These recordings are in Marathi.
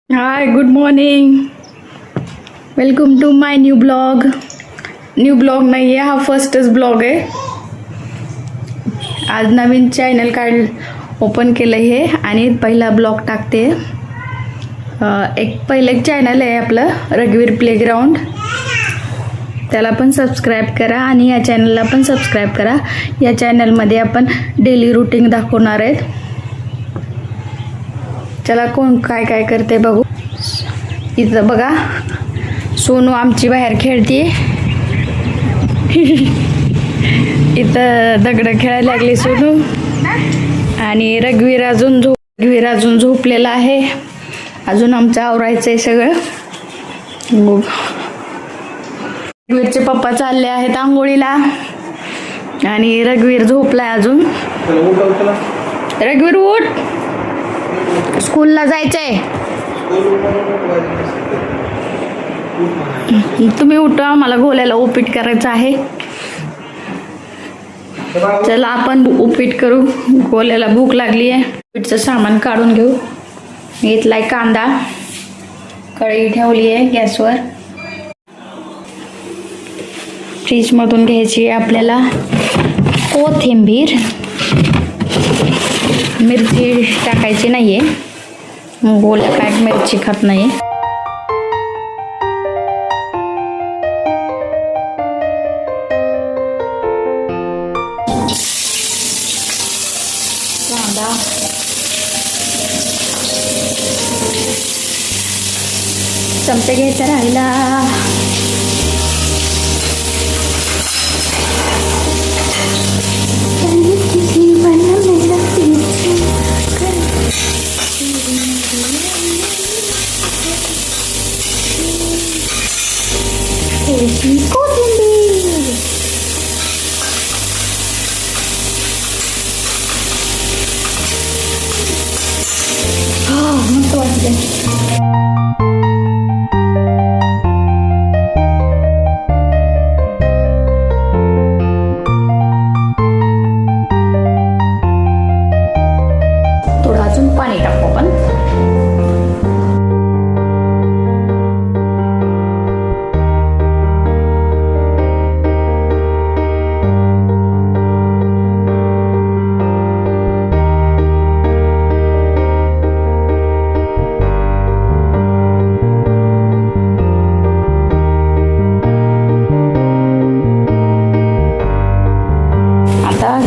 High, good morning. Welcome to my new blog. New blog नाही आहे, हा फर्स्टच ब्लॉग आहे. आज नवीन चॅनल ओपन केलं हे आणि पहिला ब्लॉग टाकते. पहिलं चॅनल आहे आपलं रघुवीर प्लेग्राऊंड, त्याला पण सबस्क्राईब करा आणि या चॅनलला पण सबस्क्राईब करा. या चॅनलमध्ये आपण डेली रुटीन दाखवणार आहेत. चला कोण काय काय करते बघू. इथं बघा, सोनू आमची बाहेर खेळते. इथं दगड खेळायला लागली सोनू. आणि रघुवीर अजून झोपलेला आहे. अजून आमचं आवरायचं आहे सगळं. रघुवीरचे पप्पा चालले आहेत आंघोळीला आणि रघुवीर झोपलाय अजून. रघुवीर उठ, स्कूलला जायचंय. तुम्ही उठा, मला गोल्याला उपीट करायचं आहे. चला आपण उपीट करू. गोल्याला भूक लागली आहे. उपीटचं सामान काढून घेऊ. घेतलाय कांदा, कढई ठेवली आहे गॅसवर. फ्रीजमधून घ्यायची आहे आपल्याला कोथिंबीर. मिरची टाकायची नाहीये, गोल्या काय मिरची खात नाही. कांदा, चमचे घ्यायचा राहिला. कोथिंबीर, मस्त वाटते. थोडं अजून पाणी टाकू आपण.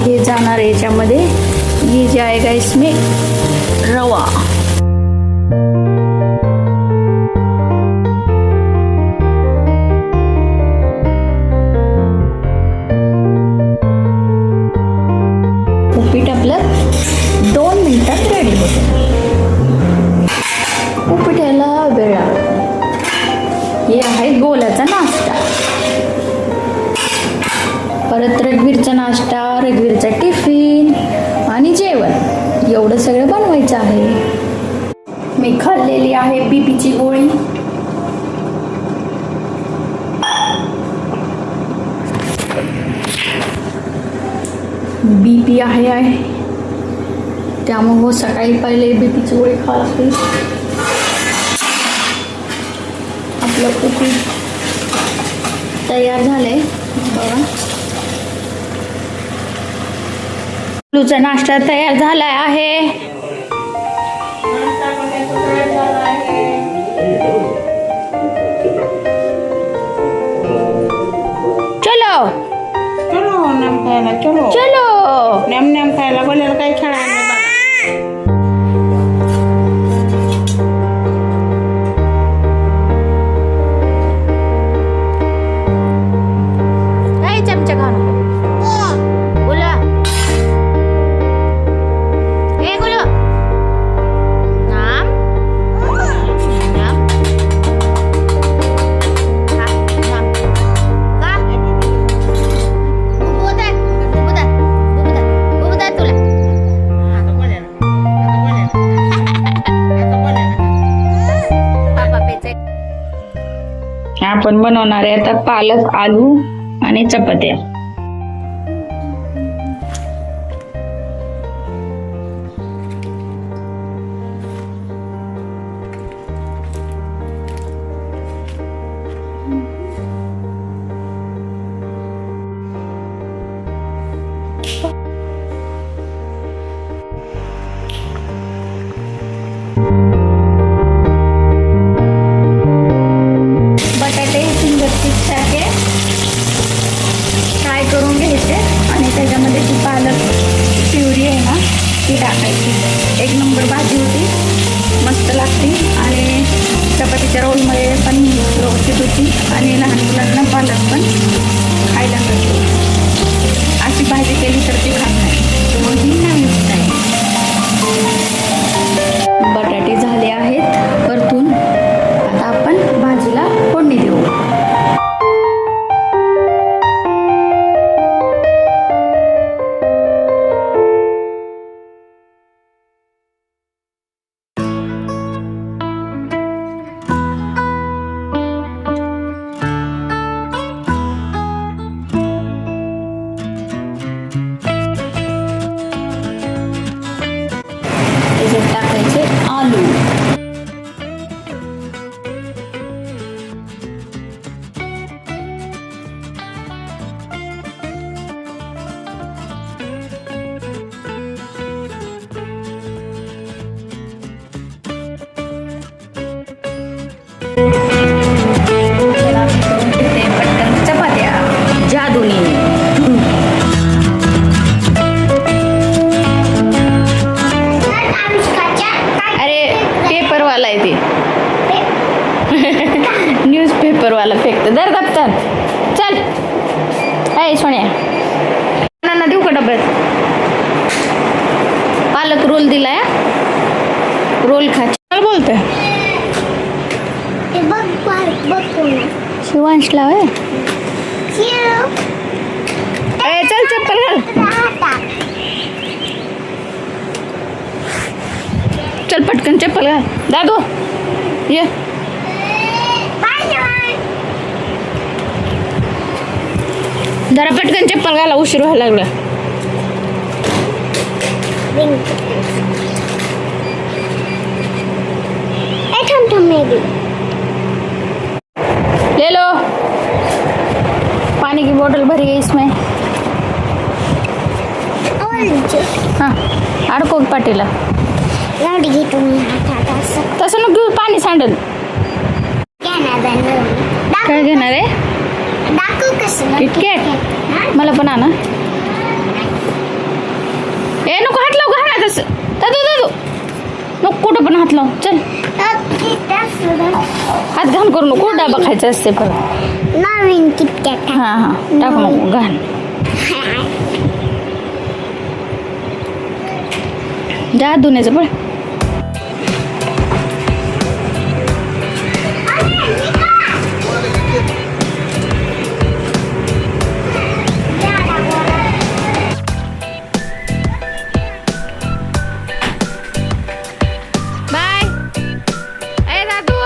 हे जाणार आहे याच्यामध्ये. ये जाएगा इसमें रवा. उपीट आपलं 2 मिनिटात रेडी होतं. उपीट यायला वेळ लागतो. हे आहे गोल्याचा नाश्ता. परत रघुवीरचा नाश्ता, रघुवीरचा टिफिन आणि जेवण, एवढं सगळं बनवायचं आहे. मी खाल्लेली आहे बीपीची गोळी. बीपी आहे त्यामुळे सकाळी पहिले बीपीची गोळी खावा लागते. आपलं उपीट तयार झालंय बघा. लूचा नाश्ता तयार झाला आहे. चलो चलो नाम खायला, चलो चलो नाम खायला. बोलायला काही खेळायला नाही बघा. काय चमचा घालू बोला. हे बोलो नाम नाम नाम का बुबुदा बुबुदा बुबुदा बुबुदा तुला. आता बोलायला, आता बोलायला, आता बोलायला. पापा पेचे. आपण बनवणार आहे आता पालक, आलू आणि चपात्या. भाजीच्या रोलमध्ये पण व्यवस्थित होती आणि लहान मुलांना पालक पण खायला मिळतो. अशी भाजी केली तर ती खात नाही, मग ही नवीन आहे. बटाटे झाले आहेत परतून. आता आपण भाजीला फोडणी देऊ. त्याच्यात टाकायचे आलू. त्याला मी करून घेते पटकन चपात्या जादूनी. पेपरवाला आहे ते. न्यूजपेपरवाला फेकतं. दर दप्तर चल. आहे सोन्या, नाना देऊ का डब्यात? पालक रोल दिलाय, रोल खा. चल बोलतोय शिवांशला. होय चल चप्पल घाल. चल पटकन चप्पल घाल. दादू ये. जरा पटकन चप्पल घाला, उशीर व्हायला लागला. ले लो पानी की बोतल भरी है इसमें. हाँ अडको पाटीला. तसं नको घेऊ, पाणी सांडल. काय घेणार आहे? किटकॅट. मला पण आणा. ए नको हात लावू, घाला तसं. दादू दादू नको कुठं पण हात लाव. चल हात घाण करू नको, डाबा खायचा असते परत. नवीन किटकॅट. हां हां टाकू नको घाण. जा धुण्याचं पण. बाय. ए दादू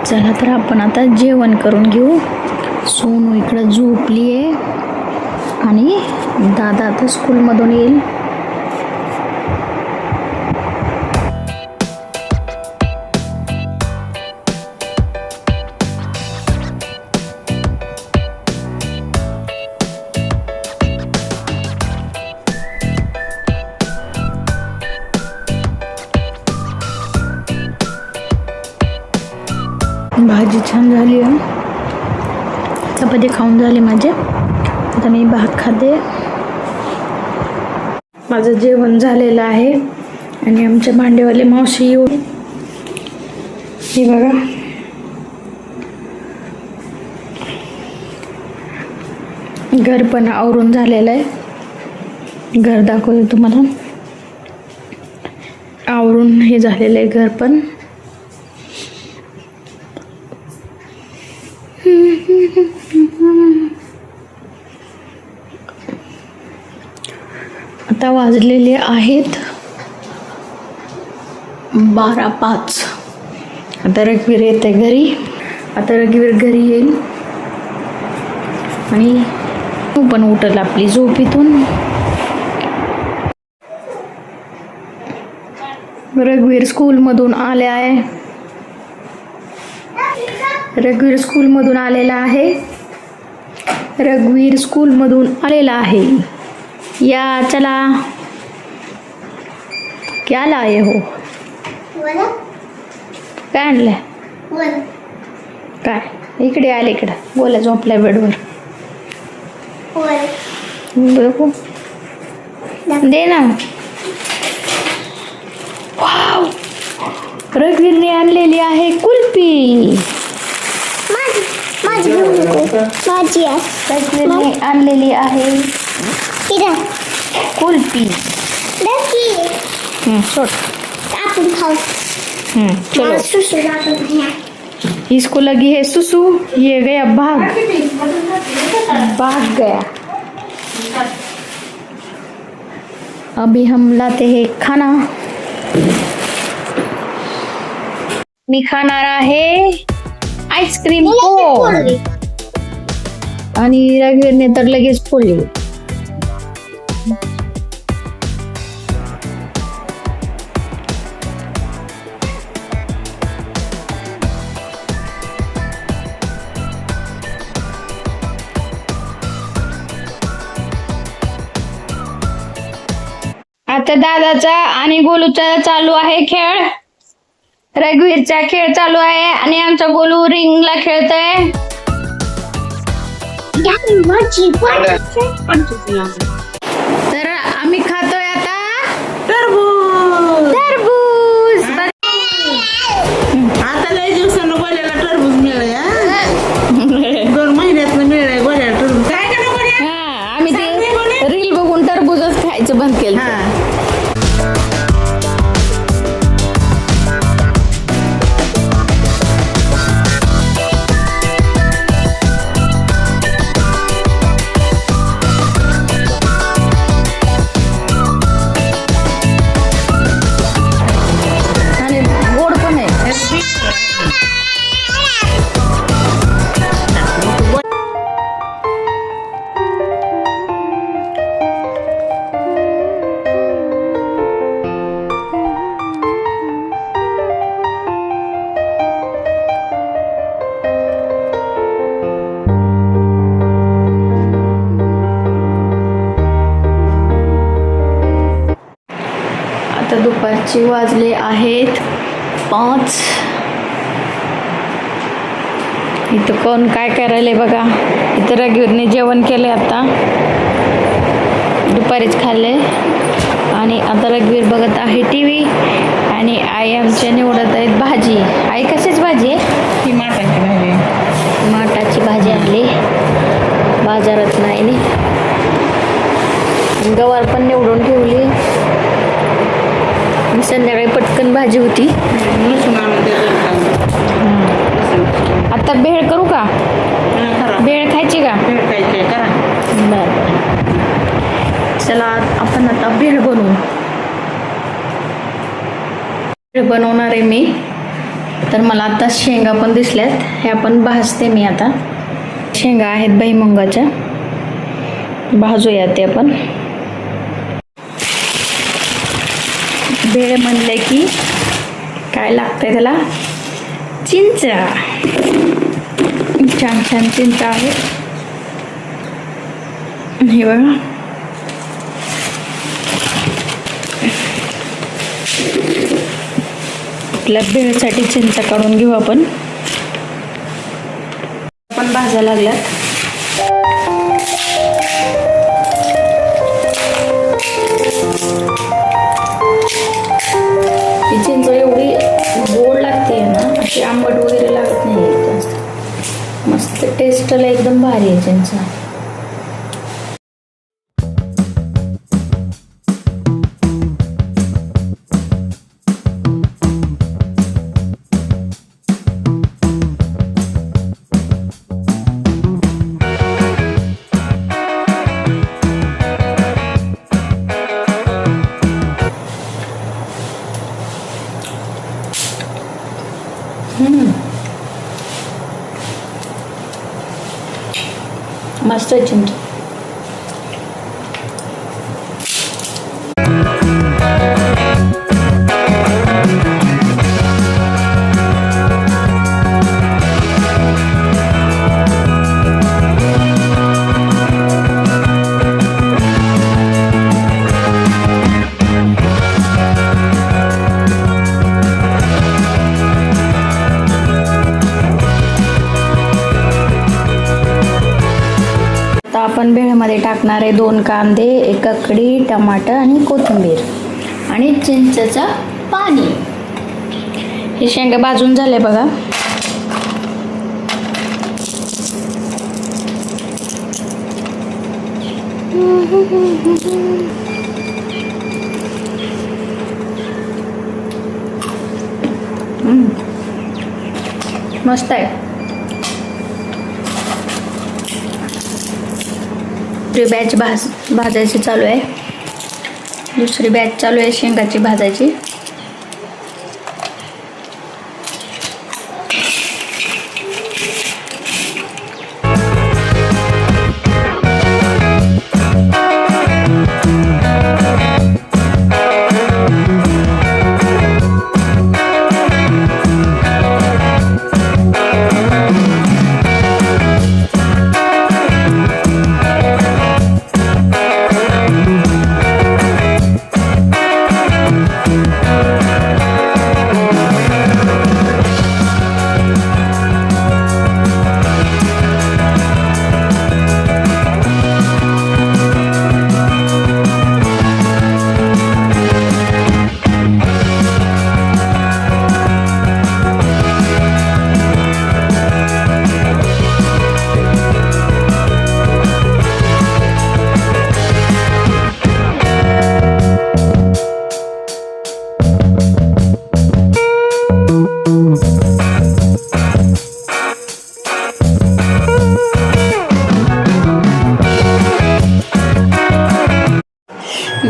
चला तर आपण आता जेवण करून घेऊ. सोनू इकडं झोपली आहे आणि दादा आता स्कूलमधून येईल. भाजी छान झाली आहे. चपाती खाऊन झाली माझे. आता मी भात खाते. माझं जेवण झालेलं आहे आणि आमच्या भांडेवाले मावशी येऊ. हे बघा घर पण आवरून झालेलं आहे. घर दाखवते तुम्हाला. आवरून हे झालेलं आहे घर पण. आता वाजलेले आहेत 12:05. आता रघुवीर येते घरी. आता रघुवीर घरी येईल आणि तू पण उठल आपली झोपेतून. रघुवीर स्कूलमधून आले आहे. रघुवीर स्कूलमधून आलेला आहे. रघुवीर स्कूलमधून आलेला आहे. या चला. क्या लाए हो? काय आणलंय? काय इकडे आले. इकडं बोला. झोपलाय बेडवर. बघू दे ना. वाव, रघुवीरने आणलेली आहे कुल्फी. रघुवीरने आणलेली आहे कुल्फी. सोड. चलो, इसको लगी है सुसु. ये गया भाग गया. अभी हम लाते हैं खाना. मी खाणार आहे आईस्क्रीम कोन. आणि रघुवीरने तर लगेच फोडली. आता दादाचा आणि गोलूचा चालू आहे खेळ. रघुवीरचा खेळ चालू आहे आणि आमचा गोलू रिंगला खेळतोय. तर आम्ही खातोय आता टरबूज. टरबूज. आता लय दिवसानं गोल्याला टरबूज मिळाले. 2 महिन्यात मिळाले गोल्याला टरबूज. काय करा गोल्या? हा, आम्ही ते रील बघून टरबूजच खायचं बंद केलं. आणि गोड पण आहे. आता दुपारचे वाजले आहेत 5. इथं कोण काय करायलंय बघा. इथं रघुवीरने जेवण केले आता, दुपारीच खाल्ले. आणि आता रघुवीर बघत आहे TV. आणि आई आमच्या निवडत आहेत भाजी. आई कशाची भाजी आहे? ही माटाची भाजी. माटाची भाजी आणली बाजारात नाही. गवार पण निवडून ठेवली. संध्याकाळी पटकन भाजी होती. लसूण आणून देतो. आता भेळ करू का? भेळ खायची का? भेळ खायची आहे, करा. बरं, चला आपण आता भेळ बनवू. भेळ बनवणार आहे मी. तर मला आता शेंगा पण दिसल्यात, ह्या पण भाजते मी. आता शेंगा आहेत भुईमुगाच्या, भाजूया ते आपण. भेळ म्हणले की काय लागतंय त्याला? चिंच. छान छान चिंच आहे हे बघा. आपल्या भेळसाठी चिंच काढून घेऊ आपण. भाजायला लागल्यात. ही चिंच एवढी गोड लागते ना, अशी आंबट वगैरे लागत नाही जास्त. मस्त टेस्टला एकदम भारी आहे चिंच. मस्त आहे चिंच. आपण लागणार आहे 2 कांदे, 1 काकडी, टमाटर आणि कोथिंबीर आणि चिंचेचं पाणी. हे शेंगा भाजून झाले बघा. मस्त आहे. दुसरी बॅच भाजायची चालू आहे. दुसरी बॅच चालू आहे शेंगाची भाजायची.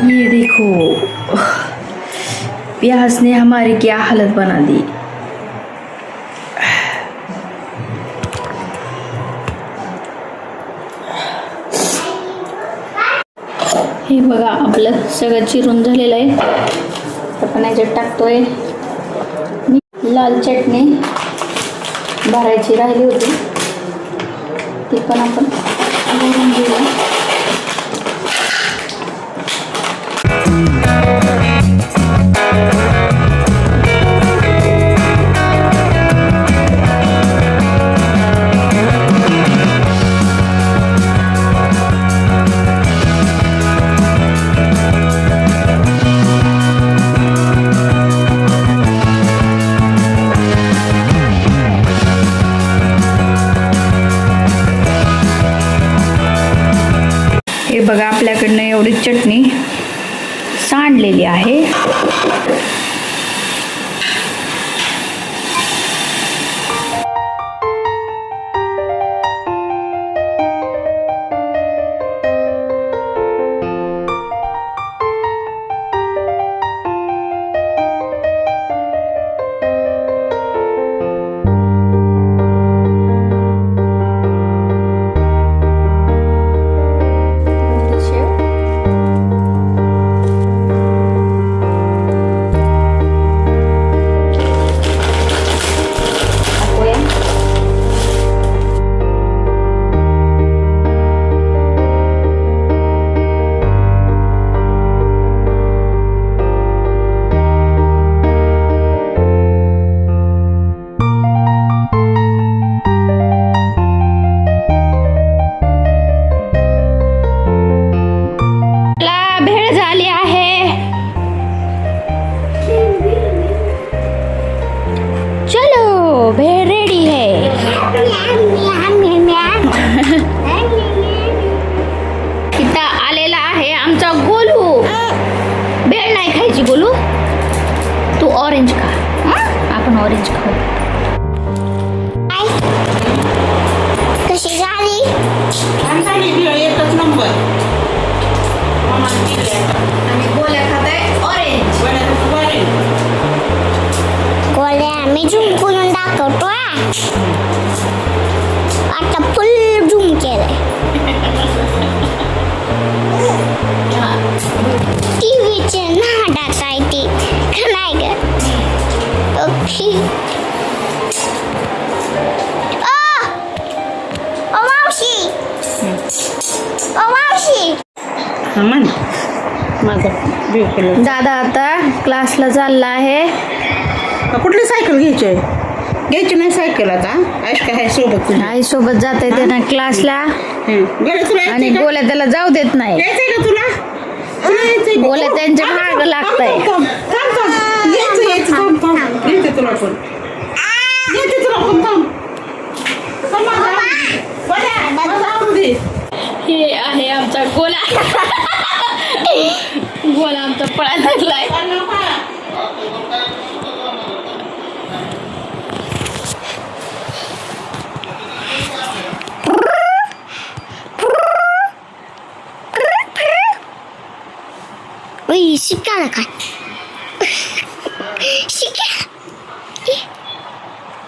ये देखो प्याज ने हमारी क्या हालत बना दी. हे बघा आपलं सगळं चिरून झालेलं आहे. आपण याच्यात टाकतोय लाल चटणी. भरायची राहिली होती ती पण आपण भरून घेऊया. हे बघा आपल्याकडनं एवढी चटणी सांडलेली आहे. भेळ रेडी है. इथं आलेला आहे आमचा गोलू. भेळ नाही खायची गोलू, तू ऑरेंज खा. आपण ऑरेंज खाऊ. कशी झाली? एकच नंबर. आणि गोल्या खाताय ऑरेंज. गोळ्या आम्ही झूम करून दाखवतो. आता फुल झूम केलंय. टीव्हीचे नादात आहे ती नाही ग. ओके. ओ मावशी, ओ मावशी. दादा आता क्लासला चालला आहे. कुठली सायकल घ्यायची आहे? यायची नाही सायकल आता आयुष काय आहे सोबत तुझ्या आई सोबत जात आहे त्यांना क्लासला गड्या तुला आणि यायचंय का? गोल्या त्याला जाऊ देत नाही. यायचंय का तुला तुला यायचंय का? गोल्या त्यांच्या माग लागताय. थांब थांब येते तुला पण येते तुला पण थांब थांब माझा आवडू दे. हे आहे आमचा गोला. गोला आमचा पळा लागलाय. उई शिकायला काय शिक्या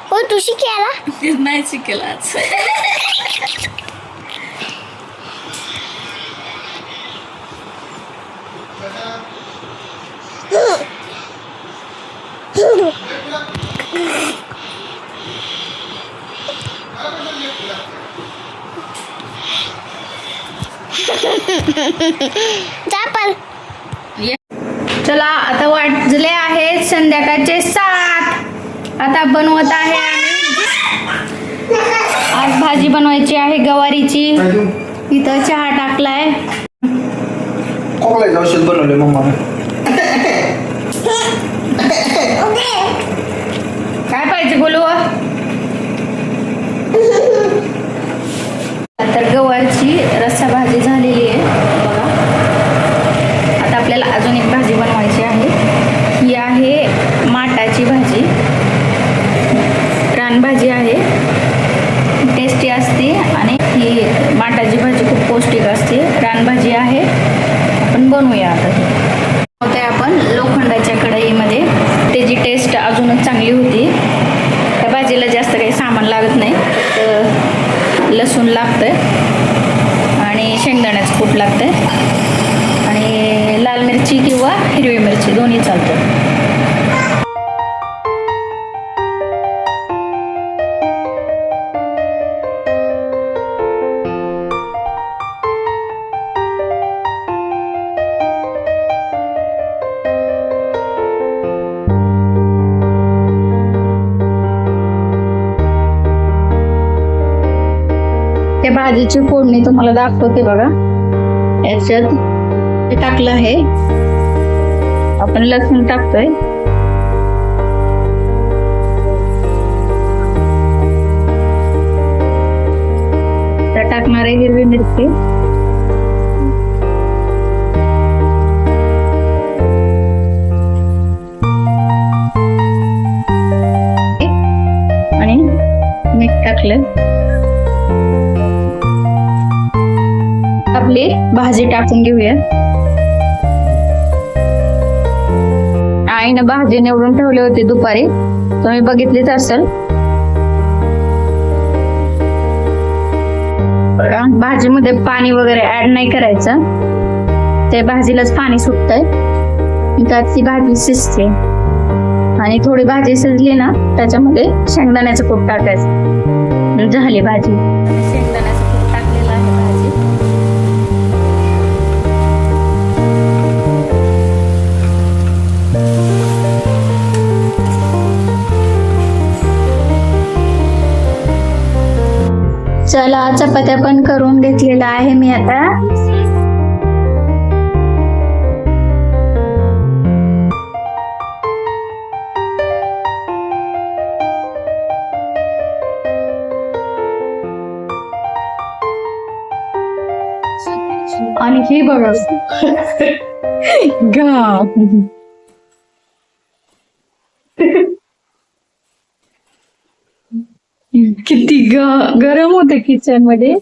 हो तू शिकायला नाही शिकेल आज. जा पण चला आता वाजले आहेत संध्याकाळचे 7. आता बनवत आहे आम्ही. आज भाजी बनवायची आहे गवारीची. इथं चहा टाकलाय. खोकलायचं औषध बनवले मम्मा. काय पाहिजे बोलू. तर गवारची रस्सा भाजी झालेली आहे बघा. आता आपल्याला अजून एक भाजी बनवायची आहे. ही आहे माटाची भाजी. रानभाजी आहे, टेस्टी असते आणि ही माटाची भाजी खूप पौष्टिक असते. रानभाजी आहे. आपण बनवूया आता ती. होते आपण लोखंडाच्या कढईमध्ये. त्याची टेस्ट अजूनच चांगली होती. त्या भाजीला जास्त काही सामान लागत नाही. फक्त लसूण लागतंय आणि शेंगदाण्याचं कूट लागतंय आणि लाल मिरची किंवा हिरवी मिरची दोन्ही चालतं. त्या भाजीची फोडणी तुम्हाला दाखवते बघा. याच्यात हे टाकलं आहे आपण, लसूण टाकतोय, तर टाकणार आहे हिरवी मिरची, आणि मीठ टाकलं. आपली भाजी टाकून घेऊया. आईनं भाजी निवडून ठेवली होती दुपारी, तुम्ही बघितलीच असेल. भाजीमध्ये पाणी वगैरे ऍड नाही करायचं, ते भाजीलाच पाणी सुटतंय. त्यात ती भाजी शिजते आणि थोडी भाजी शिजली ना त्याच्यामध्ये शेंगदाण्याचं कूट टाकायचं. झाली भाजी. शेंगदाण्याचं कूट टाकलेलं आहे भाजी. चला चपात्या पण करून घेतलेला आहे मी आता. आणि हे बघा गा किती गरम होतं किचन मध्ये.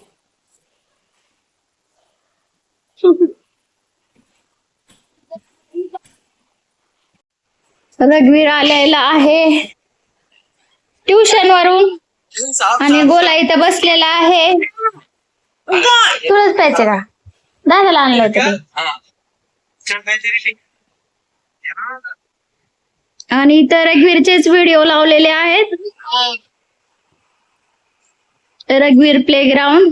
रघुवीर आलेला आहे ट्युशन वरून आणि गोला इथं बसलेला आहे. तुलाच प्यायचं का? दादाला आणलं होतं. आणि इथं रघुवीरचेच व्हिडिओ लावलेले आहेत. रघुवीर प्लेग्राऊंड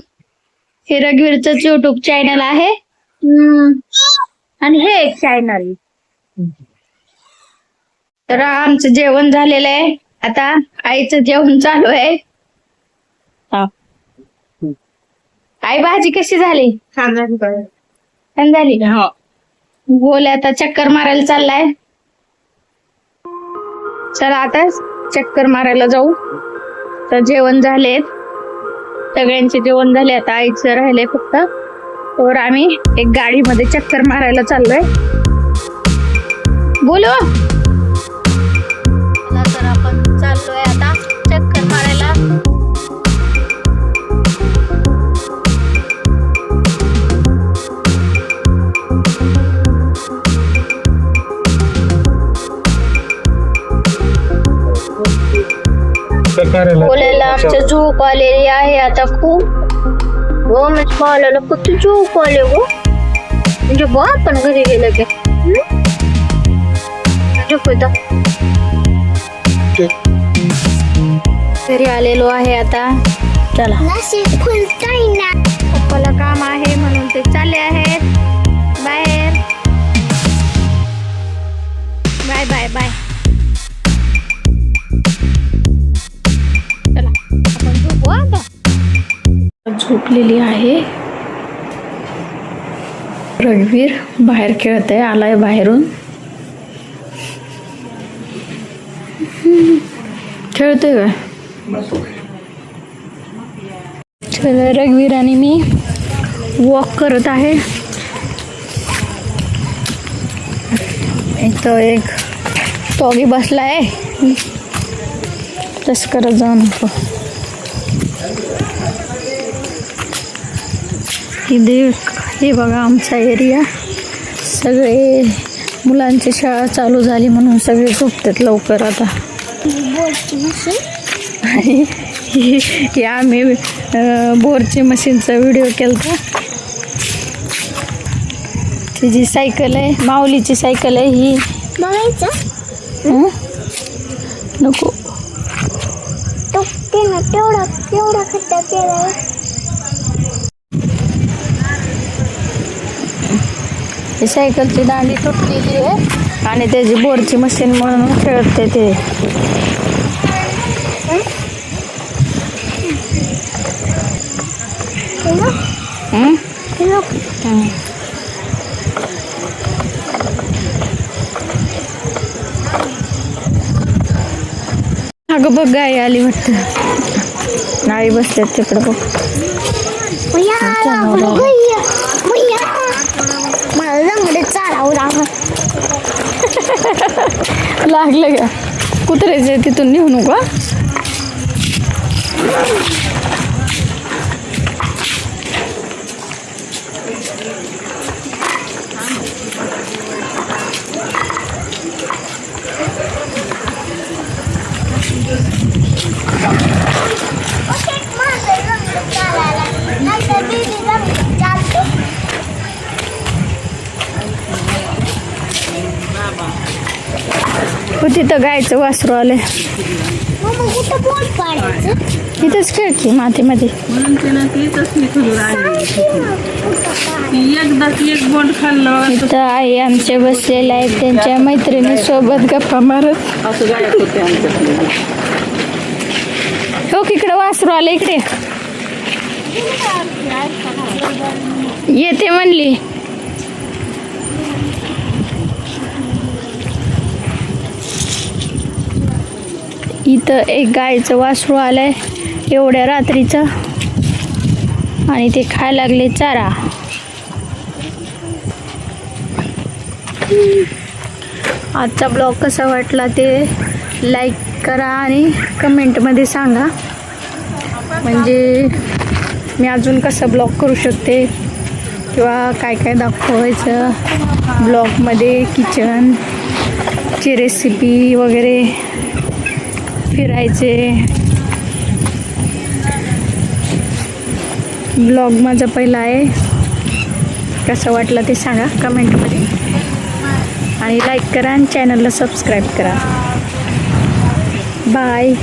हे रघुवीरच युट्यूब चॅनल आहे. आणि हे एक चॅनल. तर आमचं जेवण झालेलं आहे आता आईचं जेवण चालू आहे. आई भाजी कशी झाली? छान झाली काय? छान झाली. हो. बोल आता चक्कर मारायला चाललाय. चला आता चक्कर मारायला जाऊ. तर जेवण झालेत, सगळ्यांचे जेवण झाले. आता आईचं राहिले फक्त. तर आम्ही एक गाडीमध्ये चक्कर मारायला चाललोय. बोलो. तर आपण चाललोय आता चक्कर मारायला. बोलायला आमच्या झोप आलेली आहे आता खूप. हो म्हणजे बोलायला फक्त झोप आले गो. म्हणजे बा आपण घरी गेलं की घरी आलेलो आहे आता. चला पप्पाला काम आहे म्हणून ते चालले आहेत बाहेर. Bye bye bye. चला आपण झोपू आता. झोपलेली आहे. रघुवीर बाहेर खेळतय, आलाय बाहेरून. खेळतोय का? चला रघुवीर आणि मी वॉक करत आहे. इथं एक टॉगी बसलाय. तस करत जाऊ नको. हे बघा आमचा एरिया. सगळे मुलांची शाळा चालू झाली म्हणून सगळे झोपतात लवकर आता. आम्ही बोरची मशीनचा व्हिडिओ केला. ती जी सायकल आहे माऊलीची सायकल आहे ही. नको तेवढा खड्डा केला. ही सायकलची दांडी तुटलेली आहे आणि त्याची बोरची मशीन म्हणून खेळते ते. अगं बघ गाय आली वाटतं. नाळी बसतात तिकडं बघ. लागलं का? कुत्र्याचे तिथून निघू नको. तिथं गायचं वासरू आलंय. इथंच खेळ की मातीमध्ये. म्हणून तिनं तीच निघून एकदाच एक बोंड खाल्लं. इथं आई आमचे बसलेले आहेत त्यांच्या मैत्रिणी सोबत गप्पा मारत. असं गायत होते आमच्याकडे. हो इकडे वासरू आलं. इकडे येते म्हणली. इथं एक गायचं वासरू आलंय एवढ्या रात्रीचं आणि ते खायला लागले चारा. आजचा ब्लॉग कसा वाटला ते लाईक करा आणि कमेंटमध्ये सांगा. म्हणजे मी अजून कसं ब्लॉग करू शकते किंवा काय काय दाखवायचं ब्लॉगमध्ये. किचनची रेसिपी वगैरे, फिरायचे. ब्लॉग माझा पहिला आहे. कसं वाटलं ते सांगा कमेंटमध्ये आणि लाईक करा आणि चॅनलला सबस्क्राईब करा. बाय.